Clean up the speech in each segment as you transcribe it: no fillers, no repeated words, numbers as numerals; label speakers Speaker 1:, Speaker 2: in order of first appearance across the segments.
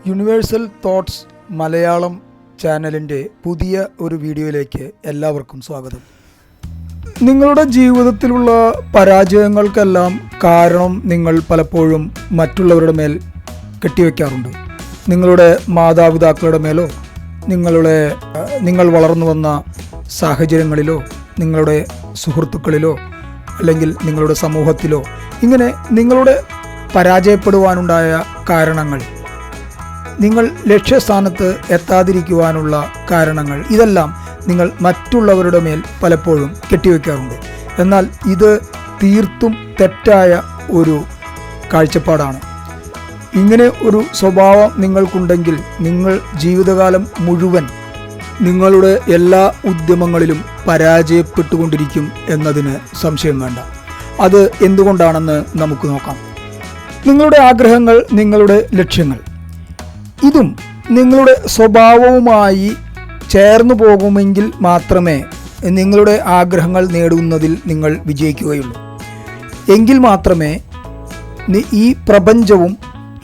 Speaker 1: Universal thoughts Malayalam ചാനലിൻ്റെ പുതിയ ഒരു വീഡിയോയിലേക്ക് എല്ലാവർക്കും സ്വാഗതം. നിങ്ങളുടെ ജീവിതത്തിലുള്ള പരാജയങ്ങൾക്കെല്ലാം കാരണം നിങ്ങൾ പലപ്പോഴും മറ്റുള്ളവരുടെ മേൽ കെട്ടിവെക്കാറുണ്ട്. നിങ്ങളുടെ മാതാപിതാക്കളുടെ മേലോ, നിങ്ങൾ വളർന്നു വന്ന സാഹചര്യങ്ങളിലോ, നിങ്ങളുടെ സുഹൃത്തുക്കളിലോ, അല്ലെങ്കിൽ നിങ്ങളുടെ സമൂഹത്തിലോ, ഇങ്ങനെ നിങ്ങളുടെ പരാജയപ്പെടുവാനുണ്ടായ കാരണങ്ങൾ, നിങ്ങൾ ലക്ഷ്യസ്ഥാനത്ത് എത്താതിരിക്കുവാനുള്ള കാരണങ്ങൾ, ഇതെല്ലാം നിങ്ങൾ മറ്റുള്ളവരുടെ മേൽ പലപ്പോഴും കെട്ടിവെക്കാറുണ്ട്. എന്നാൽ ഇത് തീർത്തും തെറ്റായ ഒരു കാഴ്ചപ്പാടാണ്. ഇങ്ങനെ ഒരു സ്വഭാവം നിങ്ങൾക്കുണ്ടെങ്കിൽ നിങ്ങൾ ജീവിതകാലം മുഴുവൻ നിങ്ങളുടെ എല്ലാ ഉദ്യമങ്ങളിലും പരാജയപ്പെട്ടുകൊണ്ടിരിക്കും എന്നതിന് സംശയം വേണ്ട. അത് എന്തുകൊണ്ടാണെന്ന് നമുക്ക് നോക്കാം. നിങ്ങളുടെ ആഗ്രഹങ്ങൾ, നിങ്ങളുടെ ലക്ഷ്യങ്ങൾ, ഇതും നിങ്ങളുടെ സ്വഭാവവുമായി ചേർന്നു പോകുമെങ്കിൽ മാത്രമേ നിങ്ങളുടെ ആഗ്രഹങ്ങൾ നേടുന്നതിൽ നിങ്ങൾ വിജയിക്കുകയുള്ളൂ. എങ്കിൽ മാത്രമേ ഈ പ്രപഞ്ചവും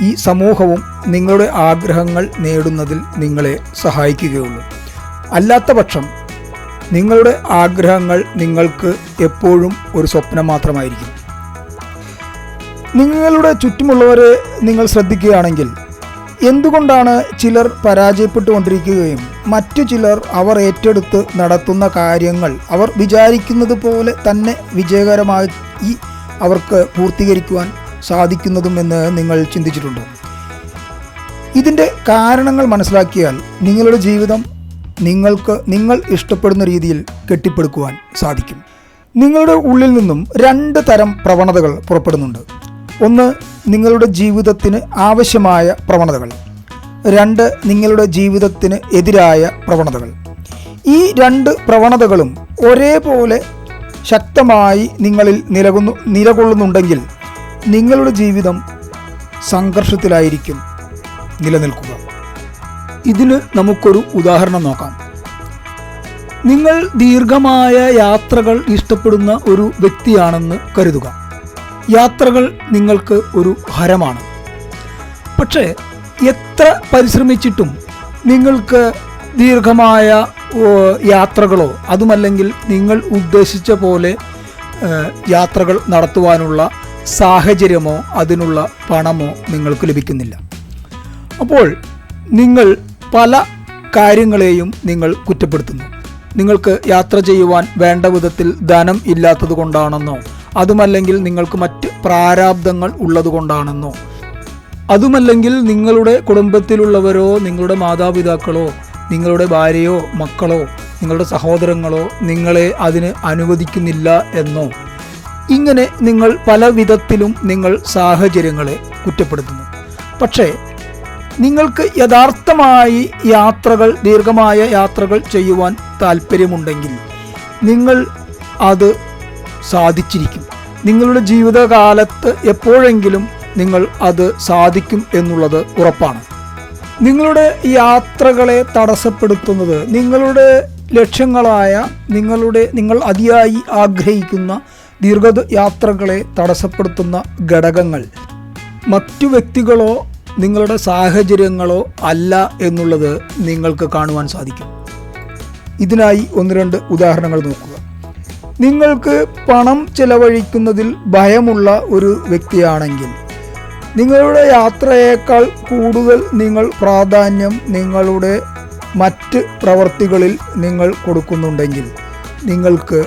Speaker 1: ഈ സമൂഹവും നിങ്ങളുടെ ആഗ്രഹങ്ങൾ നേടുന്നതിൽ നിങ്ങളെ സഹായിക്കുകയുള്ളൂ. അല്ലാത്ത പക്ഷം നിങ്ങളുടെ ആഗ്രഹങ്ങൾ നിങ്ങൾക്ക് എപ്പോഴും ഒരു സ്വപ്നം മാത്രമായിരിക്കും. നിങ്ങളുടെ ചുറ്റുമുള്ളവരെ നിങ്ങൾ ശ്രദ്ധിക്കുകയാണെങ്കിൽ എന്തുകൊണ്ടാണ് ചിലർ പരാജയപ്പെട്ടുകൊണ്ടിരിക്കുകയും മറ്റു ചിലർ അവർ ഏറ്റെടുത്ത് നടത്തുന്ന കാര്യങ്ങൾ അവർ വിചാരിക്കുന്നത് പോലെ തന്നെ വിജയകരമായി അവർക്ക് പൂർത്തീകരിക്കുവാൻ സാധിക്കുന്നതും എന്ന് നിങ്ങൾ ചിന്തിച്ചിട്ടുണ്ടോ? ഇതിൻ്റെ കാരണങ്ങൾ മനസ്സിലാക്കിയാൽ നിങ്ങളുടെ ജീവിതം നിങ്ങൾ ഇഷ്ടപ്പെടുന്ന രീതിയിൽ കെട്ടിപ്പടുക്കുവാൻ സാധിക്കും. നിങ്ങളുടെ ഉള്ളിൽ നിന്നും 2 തരം പ്രവണതകൾ പുറപ്പെടുന്നുണ്ട്. ഒന്ന്, നിങ്ങളുടെ ജീവിതത്തിന് ആവശ്യമായ പ്രവണതകൾ. 2, നിങ്ങളുടെ ജീവിതത്തിന് എതിരായ പ്രവണതകൾ. ഈ 2 പ്രവണതകളും ഒരേപോലെ ശക്തമായി നിങ്ങളിൽ നിലകൊള്ളുന്നുണ്ടെങ്കിൽ നിങ്ങളുടെ ജീവിതം സംഘർഷത്തിലായിരിക്കും നിലനിൽക്കുക. ഇതിന് നമുക്കൊരു ഉദാഹരണം നോക്കാം. നിങ്ങൾ ദീർഘമായ യാത്രകൾ ഇഷ്ടപ്പെടുന്ന ഒരു വ്യക്തിയാണെന്ന് കരുതുക. യാത്രകൾ നിങ്ങൾക്ക് ഒരു ഹരമാണ്. പക്ഷേ എത്ര പരിശ്രമിച്ചിട്ടും നിങ്ങൾക്ക് ദീർഘമായ യാത്രകളോ അതുമല്ലെങ്കിൽ നിങ്ങൾ ഉദ്ദേശിച്ച പോലെ യാത്രകൾ നടത്തുവാനുള്ള സാഹചര്യമോ അതിനുള്ള പണമോ നിങ്ങൾക്ക് ലഭിക്കുന്നില്ല. അപ്പോൾ നിങ്ങൾ പല കാര്യങ്ങളെയും നിങ്ങൾ കുറ്റപ്പെടുത്തുന്നു. നിങ്ങൾക്ക് യാത്ര ചെയ്യുവാൻ വേണ്ട വിധത്തിൽ ധനം ഇല്ലാത്തത് കൊണ്ടാണെന്നോ, അതുമല്ലെങ്കിൽ നിങ്ങൾക്ക് മറ്റ് പ്രാരാബ്ദങ്ങൾ ഉള്ളതുകൊണ്ടാണെന്നോ, അതുമല്ലെങ്കിൽ നിങ്ങളുടെ കുടുംബത്തിലുള്ളവരോ, നിങ്ങളുടെ മാതാപിതാക്കളോ, നിങ്ങളുടെ ഭാര്യയോ മക്കളോ, നിങ്ങളുടെ സഹോദരങ്ങളോ നിങ്ങളെ അതിന് അനുവദിക്കുന്നില്ല എന്നോ, ഇങ്ങനെ നിങ്ങൾ പല വിധത്തിലും നിങ്ങൾ സാഹചര്യങ്ങളെ കുറ്റപ്പെടുത്തുന്നു. പക്ഷേ നിങ്ങൾക്ക് യഥാർത്ഥമായി ദീർഘമായ യാത്രകൾ ചെയ്യുവാൻ താല്പര്യമുണ്ടെങ്കിൽ നിങ്ങൾ അത് സാധിച്ചിരിക്കും. നിങ്ങളുടെ ജീവിതകാലത്ത് എപ്പോഴെങ്കിലും നിങ്ങൾ അത് സാധിക്കും എന്നുള്ളത് ഉറപ്പാണ്. നിങ്ങളുടെ യാത്രകളെ തടസ്സപ്പെടുത്തുന്നത് നിങ്ങളുടെ ലക്ഷ്യങ്ങളായ നിങ്ങൾ അതിയായി ആഗ്രഹിക്കുന്ന ദീർഘയാത്രകളെ തടസ്സപ്പെടുത്തുന്ന ഘടകങ്ങൾ മറ്റു വ്യക്തികളോ നിങ്ങളുടെ സാഹചര്യങ്ങളോ അല്ല എന്നുള്ളത് നിങ്ങൾക്ക് കാണുവാൻ സാധിക്കും. ഇതിനായി 1-2 ഉദാഹരണങ്ങൾ നോക്കുക. നിങ്ങൾക്ക് പണം ചെലവഴിക്കുന്നതിൽ ഭയമുള്ള ഒരു വ്യക്തിയാണെങ്കിൽ നിങ്ങളുടെ യാത്രയേക്കാൾ കൂടുതൽ നിങ്ങൾ പ്രാധാന്യം നിങ്ങളുടെ മറ്റ് പ്രവർത്തികളിൽ നിങ്ങൾ കൊടുക്കുന്നുണ്ടെങ്കിൽ നിങ്ങൾക്ക്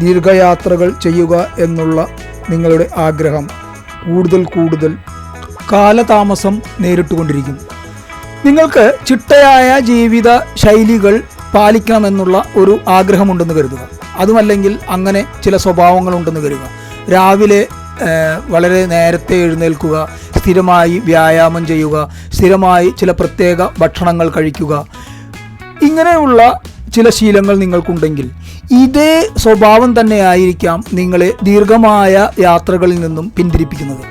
Speaker 1: ദീർഘയാത്രകൾ ചെയ്യുക എന്നുള്ള നിങ്ങളുടെ ആഗ്രഹം കൂടുതൽ കാലതാമസം നേരിട്ടുകൊണ്ടിരിക്കും. നിങ്ങൾക്ക് ചിട്ടയായ ജീവിത ശൈലികൾ പാലിക്കണമെന്നുള്ള ഒരു ആഗ്രഹമുണ്ടെന്ന് കരുതുക. അതുമല്ലെങ്കിൽ അങ്ങനെ ചില സ്വഭാവങ്ങളുണ്ടെന്ന് കരുതുക. രാവിലെ വളരെ നേരത്തെ എഴുന്നേൽക്കുക, സ്ഥിരമായി വ്യായാമം ചെയ്യുക, സ്ഥിരമായി ചില പ്രത്യേക ഭക്ഷണങ്ങൾ കഴിക്കുക, ഇങ്ങനെയുള്ള ചില ശീലങ്ങൾ നിങ്ങൾക്കുണ്ടെങ്കിൽ ഇതേ സ്വഭാവം തന്നെയായിരിക്കാം നിങ്ങളെ ദീർഘമായ യാത്രകളിൽ നിന്നും പിന്തിരിപ്പിക്കുന്നത്.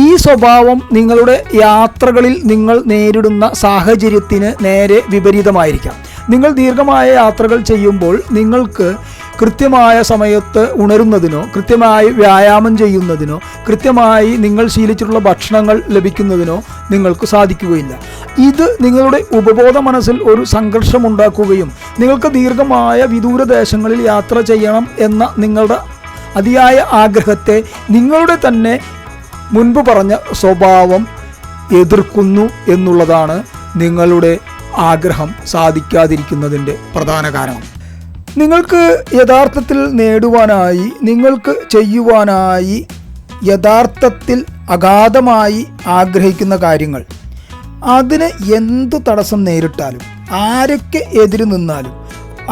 Speaker 1: ഈ സ്വഭാവം നിങ്ങളുടെ യാത്രകളിൽ നിങ്ങൾ നേരിടുന്ന സാഹചര്യത്തിന് നേരെ വിപരീതമായിരിക്കാം. നിങ്ങൾ ദീർഘമായ യാത്രകൾ ചെയ്യുമ്പോൾ നിങ്ങൾക്ക് കൃത്യമായ സമയത്ത് ഉണരുന്നതിനോ കൃത്യമായി വ്യായാമം ചെയ്യുന്നതിനോ കൃത്യമായി നിങ്ങൾ ശീലിച്ചിട്ടുള്ള ഭക്ഷണങ്ങൾ ലഭിക്കുന്നതിനോ നിങ്ങൾക്ക് സാധിക്കുകയില്ല. ഇത് നിങ്ങളുടെ ഉപബോധ മനസ്സിൽ ഒരു സംഘർഷമുണ്ടാക്കുകയും നിങ്ങൾക്ക് ദീർഘമായ വിദൂര ദേശങ്ങളിൽ യാത്ര ചെയ്യണം എന്ന നിങ്ങളുടെ അതിയായ ആഗ്രഹത്തെ നിങ്ങളുടെ തന്നെ മുൻപ് പറഞ്ഞ സ്വഭാവം എതിർക്കുന്നു എന്നുള്ളതാണ് നിങ്ങളുടെ ആഗ്രഹം സാധിക്കാതിരിക്കുന്നതിൻ്റെ പ്രധാന കാരണം. നിങ്ങൾക്ക് യഥാർത്ഥത്തിൽ നേടുവാനായി, നിങ്ങൾക്ക് ചെയ്യുവാനായി യഥാർത്ഥത്തിൽ അഗാധമായി ആഗ്രഹിക്കുന്ന കാര്യങ്ങൾ, അതിന് എന്തു തടസ്സം നേരിട്ടാലും, ആരൊക്കെ എതിര് നിന്നാലും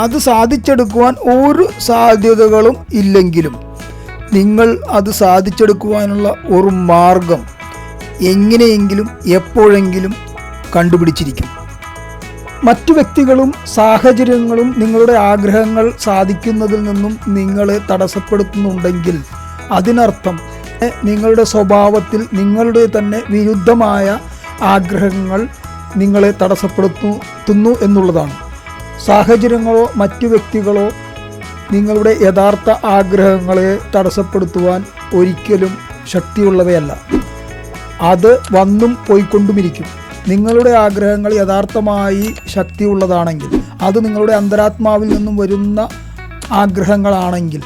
Speaker 1: അത് സാധിച്ചെടുക്കുവാൻ ഒരു സാധ്യതകളും ഇല്ലെങ്കിലും നിങ്ങൾ അത് സാധിച്ചെടുക്കുവാനുള്ള ഒരു മാർഗം എങ്ങനെയെങ്കിലും എപ്പോഴെങ്കിലും കണ്ടുപിടിച്ചിരിക്കും. മറ്റു വ്യക്തികളും സാഹചര്യങ്ങളും നിങ്ങളുടെ ആഗ്രഹങ്ങൾ സാധിക്കുന്നതിൽ നിന്നും നിങ്ങളെ തടസ്സപ്പെടുത്തുന്നുണ്ടെങ്കിൽ അതിനർത്ഥം നിങ്ങളുടെ സ്വഭാവത്തിൽ നിങ്ങളുടെ തന്നെ വിരുദ്ധമായ ആഗ്രഹങ്ങൾ നിങ്ങളെ തടസ്സപ്പെടുത്തുന്നു എന്നുള്ളതാണ്. സാഹചര്യങ്ങളോ മറ്റു വ്യക്തികളോ നിങ്ങളുടെ യഥാർത്ഥ ആഗ്രഹങ്ങളെ തടസ്സപ്പെടുത്തുവാൻ ഒരിക്കലും ശക്തിയുള്ളവയല്ല. അത് വന്നും പോയിക്കൊണ്ടുമിരിക്കും. നിങ്ങളുടെ ആഗ്രഹങ്ങൾ യഥാർത്ഥമായി ശക്തിയുള്ളതാണെങ്കിൽ, അത് നിങ്ങളുടെ അന്തരാത്മാവിൽ നിന്നും വരുന്ന ആഗ്രഹങ്ങളാണെങ്കിൽ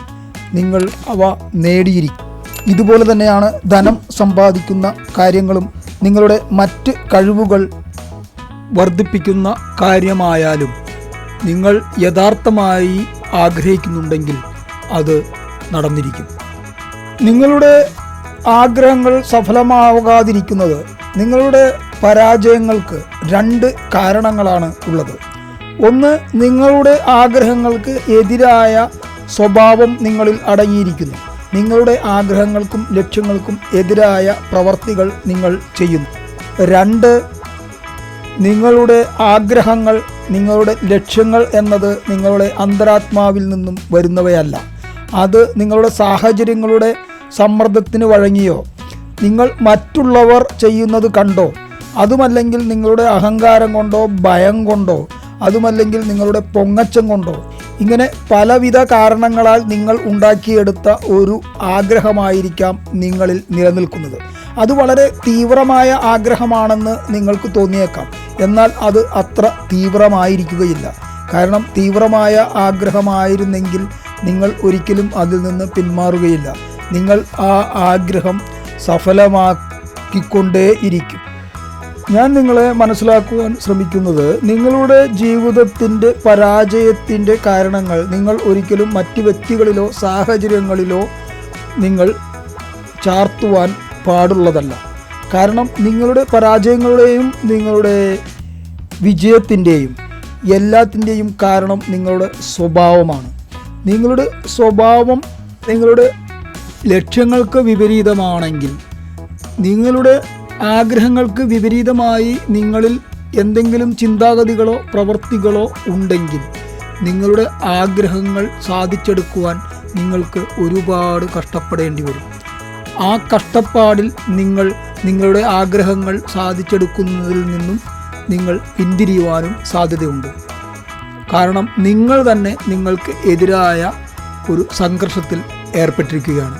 Speaker 1: നിങ്ങൾ അവ നേടിയിരിക്കും. ഇതുപോലെ തന്നെയാണ് ധനം സമ്പാദിക്കുന്ന കാര്യങ്ങളും നിങ്ങളുടെ മറ്റ് കഴിവുകൾ വർദ്ധിപ്പിക്കുന്ന കാര്യമായാലും നിങ്ങൾ യഥാർത്ഥമായി ആഗ്രഹിക്കുന്നുണ്ടെങ്കിൽ അത് നടന്നിരിക്കും. നിങ്ങളുടെ ആഗ്രഹങ്ങൾ സഫലമാകാതിരിക്കുന്നത് നിങ്ങളുടെ പരാജയങ്ങൾക്ക് 2 കാരണങ്ങളാണ് ഉള്ളത്. ഒന്ന്, നിങ്ങളുടെ ആഗ്രഹങ്ങൾക്ക് എതിരായ സ്വഭാവം നിങ്ങളിൽ അടങ്ങിയിരിക്കുന്നു. നിങ്ങളുടെ ആഗ്രഹങ്ങൾക്കും ലക്ഷ്യങ്ങൾക്കും എതിരായ പ്രവർത്തികൾ നിങ്ങൾ ചെയ്യുന്നു. 2, നിങ്ങളുടെ ആഗ്രഹങ്ങൾ, നിങ്ങളുടെ ലക്ഷ്യങ്ങൾ എന്നത് നിങ്ങളുടെ അന്തരാത്മാവിൽ നിന്നും വരുന്നവയല്ല. അത് നിങ്ങളുടെ സാഹചര്യങ്ങളുടെ സമ്മർദ്ദത്തിന് വഴങ്ങിയോ, നിങ്ങൾ മറ്റുള്ളവർ ചെയ്യുന്നത് കണ്ടോ, അതുമല്ലെങ്കിൽ നിങ്ങളുടെ അഹങ്കാരം കൊണ്ടോ, ഭയം കൊണ്ടോ, അതുമല്ലെങ്കിൽ നിങ്ങളുടെ പൊങ്ങച്ചം കൊണ്ടോ, ഇങ്ങനെ പലവിധ കാരണങ്ങളാൽ നിങ്ങൾ ഉണ്ടാക്കിയെടുത്ത ഒരു ആഗ്രഹമായിരിക്കാം നിങ്ങളിൽ നിലനിൽക്കുന്നത്. അത് വളരെ തീവ്രമായ ആഗ്രഹമാണെന്ന് നിങ്ങൾക്ക് തോന്നിയേക്കാം. എന്നാൽ അത് അത്ര തീവ്രമായിരിക്കുകയില്ല. കാരണം തീവ്രമായ ആഗ്രഹമായിരുന്നെങ്കിൽ നിങ്ങൾ ഒരിക്കലും അതിൽ നിന്ന് പിന്മാറുകയില്ല. നിങ്ങൾ ആ ആഗ്രഹം സഫലമാക്കിക്കൊണ്ടേയിരിക്കും. ഞാൻ നിങ്ങളെ മനസ്സിലാക്കുവാൻ ശ്രമിക്കുന്നത്, നിങ്ങളുടെ ജീവിതത്തിൻ്റെ പരാജയത്തിൻ്റെ കാരണങ്ങൾ നിങ്ങൾ ഒരിക്കലും മറ്റ് വ്യക്തികളിലോ സാഹചര്യങ്ങളിലോ നിങ്ങൾ ചാർത്തുവാൻ പാടുള്ളതല്ല. കാരണം നിങ്ങളുടെ പരാജയങ്ങളുടെയും നിങ്ങളുടെ വിജയത്തിൻ്റെയും എല്ലാത്തിൻ്റെയും കാരണം നിങ്ങളുടെ സ്വഭാവമാണ്. നിങ്ങളുടെ സ്വഭാവം നിങ്ങളുടെ ലക്ഷ്യങ്ങൾക്ക് വിപരീതമാണെങ്കിൽ, നിങ്ങളുടെ ആഗ്രഹങ്ങൾക്ക് വിപരീതമായി നിങ്ങളിൽ എന്തെങ്കിലും ചിന്താഗതികളോ പ്രവൃത്തികളോ ഉണ്ടെങ്കിൽ നിങ്ങളുടെ ആഗ്രഹങ്ങൾ സാധിച്ചെടുക്കുവാൻ നിങ്ങൾക്ക് ഒരുപാട് കഷ്ടപ്പെടേണ്ടി വരും. ആ കഷ്ടപ്പാടിൽ നിങ്ങൾ നിങ്ങളുടെ ആഗ്രഹങ്ങൾ സാധിച്ചെടുക്കുന്നതിൽ നിന്നും നിങ്ങൾ പിന്തിരിയുവാനും സാധ്യതയുണ്ട്. കാരണം നിങ്ങൾ തന്നെ നിങ്ങൾക്ക് എതിരായ ഒരു സംഘർഷത്തിൽ ഏർപ്പെട്ടിരിക്കുകയാണ്.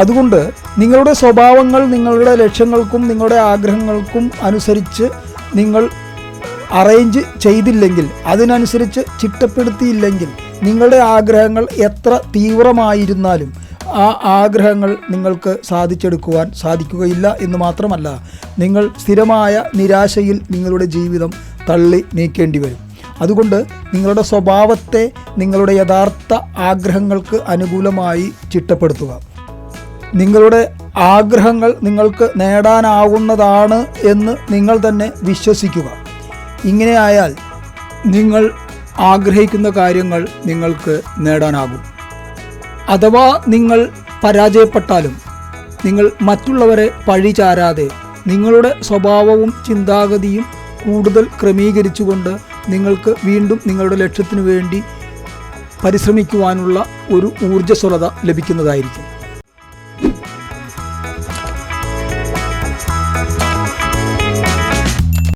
Speaker 1: അതുകൊണ്ട് നിങ്ങളുടെ സ്വഭാവങ്ങൾ നിങ്ങളുടെ ലക്ഷ്യങ്ങൾക്കും നിങ്ങളുടെ ആഗ്രഹങ്ങൾക്കും അനുസരിച്ച് നിങ്ങൾ അറേഞ്ച് ചെയ്തില്ലെങ്കിൽ, അതിനനുസരിച്ച് ചിട്ടപ്പെടുത്തിയില്ലെങ്കിൽ, നിങ്ങളുടെ ആഗ്രഹങ്ങൾ എത്ര തീവ്രമായിരുന്നാലും ആ ആഗ്രഹങ്ങൾ നിങ്ങൾക്ക് സാധിച്ചെടുക്കുവാൻ സാധിക്കുകയില്ല എന്ന് മാത്രമല്ല, നിങ്ങൾ സ്ഥിരമായ നിരാശയിൽ നിങ്ങളുടെ ജീവിതം തള്ളി നീക്കേണ്ടി വരും. അതുകൊണ്ട് നിങ്ങളുടെ സ്വഭാവത്തെ നിങ്ങളുടെ യഥാർത്ഥ ആഗ്രഹങ്ങൾക്ക് അനുകൂലമായി ചിട്ടപ്പെടുത്തുക. നിങ്ങളുടെ ആഗ്രഹങ്ങൾ നിങ്ങൾക്ക് നേടാനാവുന്നതാണ് എന്ന് നിങ്ങൾ തന്നെ വിശ്വസിക്കുക. ഇങ്ങനെയായാൽ നിങ്ങൾ ആഗ്രഹിക്കുന്ന കാര്യങ്ങൾ നിങ്ങൾക്ക് നേടാനാകും. അഥവാ നിങ്ങൾ പരാജയപ്പെട്ടാലും നിങ്ങൾ മറ്റുള്ളവരെ പഴിചാരാതെ നിങ്ങളുടെ സ്വഭാവവും ചിന്താഗതിയും കൂടുതൽ ക്രമീകരിച്ചുകൊണ്ട് നിങ്ങൾക്ക് വീണ്ടും നിങ്ങളുടെ ലക്ഷ്യത്തിനു വേണ്ടി പരിശ്രമിക്കുവാനുള്ള ഒരു ഊർജ്ജസ്വലത ലഭിക്കുന്നതായിരിക്കും.